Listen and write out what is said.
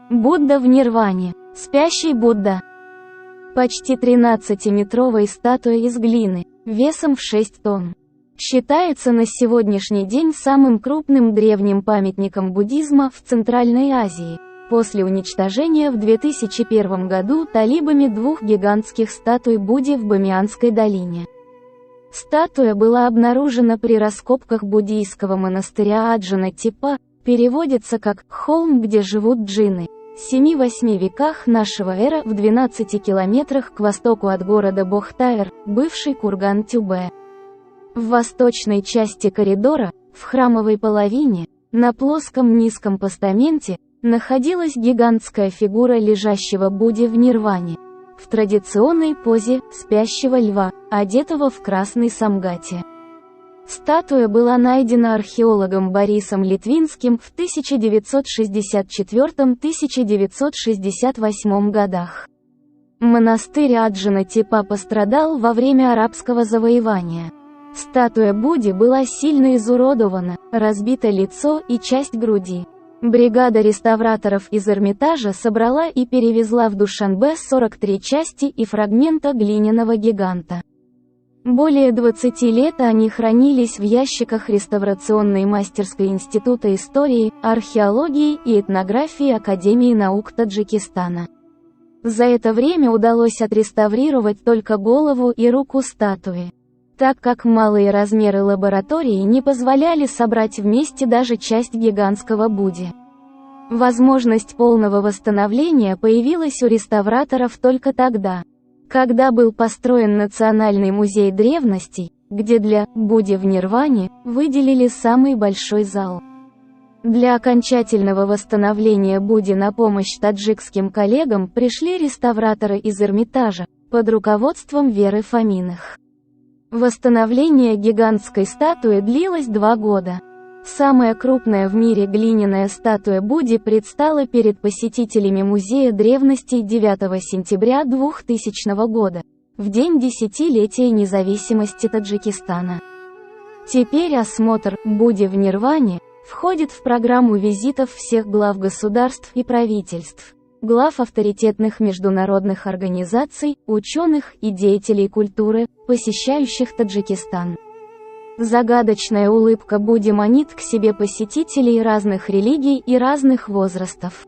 Будда в Нирване. Спящий Будда. Почти 13-метровая статуя из глины, весом в 6 тонн. Считается на сегодняшний день самым крупным древним памятником буддизма в Центральной Азии, после уничтожения в 2001 году талибами 2 гигантских статуй Будды в Бамианской долине. Статуя была обнаружена при раскопках буддийского монастыря Аджана-Типа, переводится как «холм, где живут джинны». В 7-8 веках нашего эра в 12 километрах к востоку от города Бохтаэр, бывший курган Тюбе. В восточной части коридора, в храмовой половине, на плоском низком постаменте, находилась гигантская фигура лежащего Будды в нирване, в традиционной позе спящего льва, одетого в красный самгати. Статуя была найдена археологом Борисом Литвинским в 1964-1968 годах. Монастырь Аджана-Типа пострадал во время арабского завоевания. Статуя Будды была сильно изуродована, разбито лицо и часть груди. Бригада реставраторов из Эрмитажа собрала и перевезла в Душанбе 43 части и фрагмента глиняного гиганта. Более 20 лет они хранились в ящиках реставрационной мастерской Института истории, археологии и этнографии Академии наук Таджикистана. За это время удалось отреставрировать только голову и руку статуи, так как малые размеры лаборатории не позволяли собрать вместе даже часть гигантского Будды. Возможность полного восстановления появилась у реставраторов только тогда, когда был построен Национальный музей древностей, где для «Будды в Нирване» выделили самый большой зал. Для окончательного восстановления Будды на помощь таджикским коллегам пришли реставраторы из Эрмитажа, под руководством Веры Фоминых. Восстановление гигантской статуи длилось 2 года. Самая крупная в мире глиняная статуя Будды предстала перед посетителями Музея древностей 9 сентября 2000 года, в день 10-летия независимости Таджикистана. Теперь осмотр «Будды в Нирване» входит в программу визитов всех глав государств и правительств, глав авторитетных международных организаций, ученых и деятелей культуры, посещающих Таджикистан. Загадочная улыбка Будды манит к себе посетителей разных религий и разных возрастов.